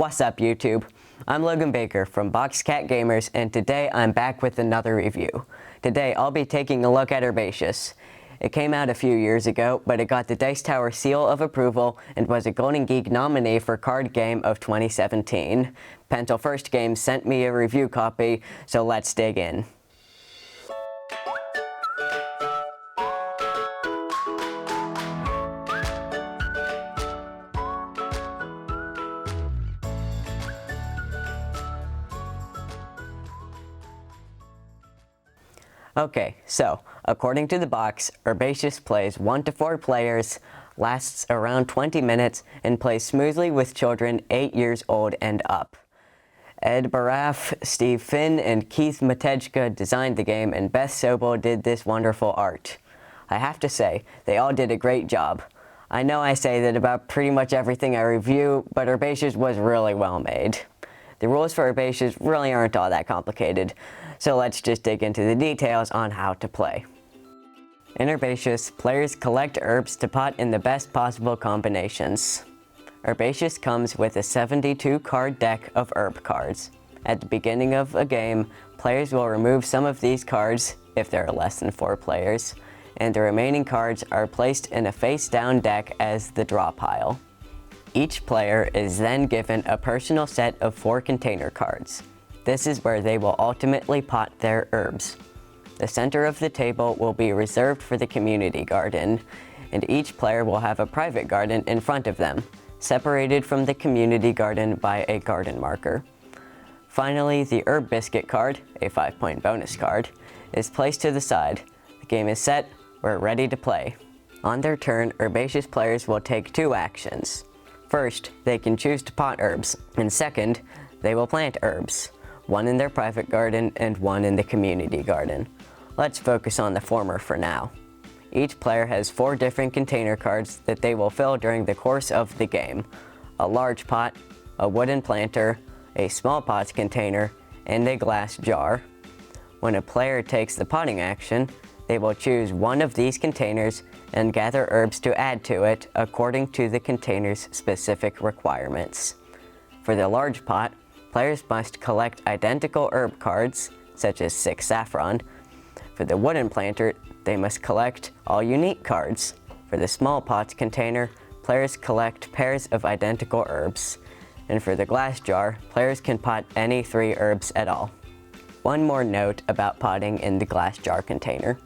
What's up, YouTube? I'm Logan Baker from Boxcat Gamers, and today I'm back with another review. Today I'll be taking a look at Herbaceous. It came out a few years ago, but it got the Dice Tower seal of approval and was a Golden Geek nominee for Card Game of 2017. Pentel First Games sent me a review copy, so let's dig in. Okay, so, according to the box, Herbaceous plays 1 to 4 players, lasts around 20 minutes, and plays smoothly with children 8 years old and up. Ed Baraf, Steve Finn, and Keith Matejka designed the game, and Beth Sobel did this wonderful art. I have to say, they all did a great job. I know I say that about pretty much everything I review, but Herbaceous was really well made. The rules for Herbaceous really aren't all that complicated, so let's just dig into the details on how to play. In Herbaceous, players collect herbs to pot in the best possible combinations. Herbaceous comes with a 72 card deck of herb cards. At the beginning of a game, players will remove some of these cards, if there are less than 4 players, and the remaining cards are placed in a face-down deck as the draw pile. Each player is then given a personal set of 4 container cards. This is where they will ultimately pot their herbs. The center of the table will be reserved for the community garden, and each player will have a private garden in front of them, separated from the community garden by a garden marker. Finally, the herb biscuit card, a 5-point bonus card, is placed to the side. The game is set, we're ready to play. On their turn, Herbaceous players will take 2 actions. First, they can choose to pot herbs, and second, they will plant herbs, 1 in their private garden and 1 in the community garden. Let's focus on the former for now. Each player has 4 different container cards that they will fill during the course of the game: a large pot, a wooden planter, a small pot container, and a glass jar. When a player takes the potting action, they will choose one of these containers and gather herbs to add to it according to the container's specific requirements. For the large pot, players must collect identical herb cards, such as 6 saffron. For the wooden planter, they must collect all unique cards. For the small pot container, players collect pairs of identical herbs. And for the glass jar, players can pot any 3 herbs at all. One more note about potting in the glass jar container.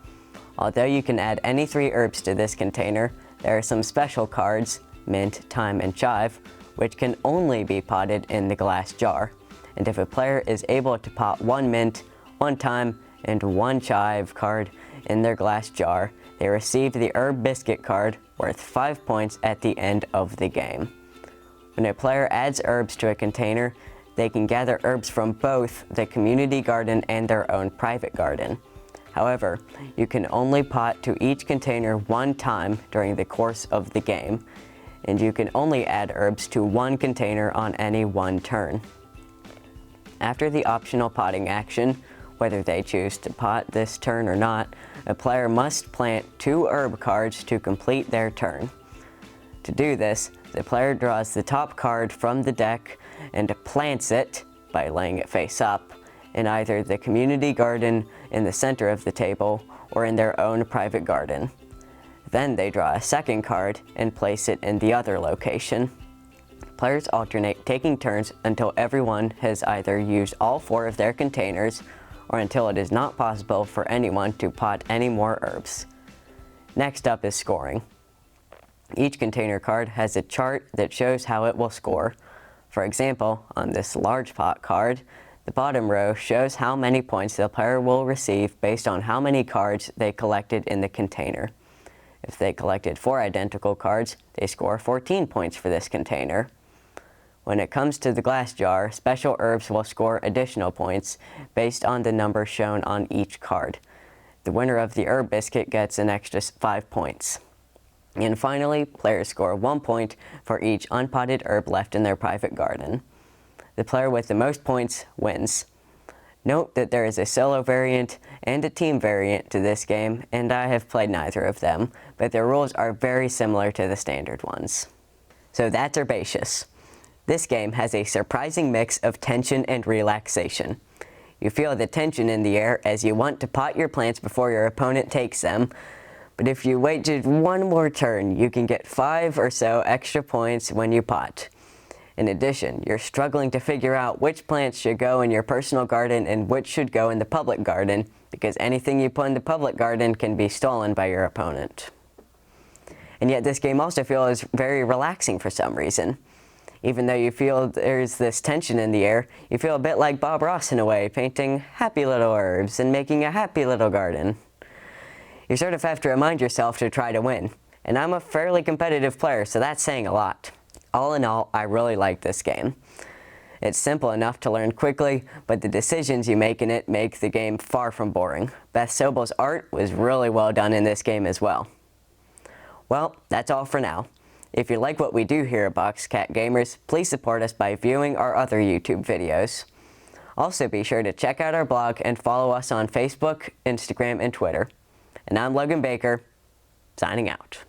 Although you can add any 3 herbs to this container, there are some special cards, mint, thyme, and chive, which can only be potted in the glass jar. And if a player is able to pot 1 mint, 1 thyme, and 1 chive card in their glass jar, they receive the herb biscuit card worth 5 points at the end of the game. When a player adds herbs to a container, they can gather herbs from both the community garden and their own private garden. However, you can only pot to each container 1 time during the course of the game, and you can only add herbs to 1 container on any 1 turn. After the optional potting action, whether they choose to pot this turn or not, a player must plant 2 herb cards to complete their turn. To do this, the player draws the top card from the deck and plants it, by laying it face up, in either the community garden in the center of the table or in their own private garden. Then they draw a second card and place it in the other location. Players alternate taking turns until everyone has either used all 4 of their containers or until it is not possible for anyone to pot any more herbs. Next up is scoring. Each container card has a chart that shows how it will score. For example, on this large pot card, the bottom row shows how many points the player will receive based on how many cards they collected in the container. If they collected 4 identical cards, they score 14 points for this container. When it comes to the glass jar, special herbs will score additional points based on the number shown on each card. The winner of the herb biscuit gets an extra 5 points. And finally, players score 1 point for each unpotted herb left in their private garden. The player with the most points wins. Note that there is a solo variant and a team variant to this game, and I have played neither of them, but their rules are very similar to the standard ones. So that's Herbaceous. This game has a surprising mix of tension and relaxation. You feel the tension in the air as you want to pot your plants before your opponent takes them, but if you wait just one more turn, you can get 5 or so extra points when you pot. In addition, you're struggling to figure out which plants should go in your personal garden and which should go in the public garden, because anything you put in the public garden can be stolen by your opponent. And yet this game also feels very relaxing for some reason. Even though you feel there's this tension in the air, you feel a bit like Bob Ross in a way, painting happy little herbs and making a happy little garden. You sort of have to remind yourself to try to win, and I'm a fairly competitive player, so that's saying a lot. All in all, I really like this game. It's simple enough to learn quickly, but the decisions you make in it make the game far from boring. Beth Sobel's art was really well done in this game as well. Well, that's all for now. If you like what we do here at Boxcat Gamers, please support us by viewing our other YouTube videos. Also be sure to check out our blog and follow us on Facebook, Instagram, and Twitter. And I'm Logan Baker, signing out.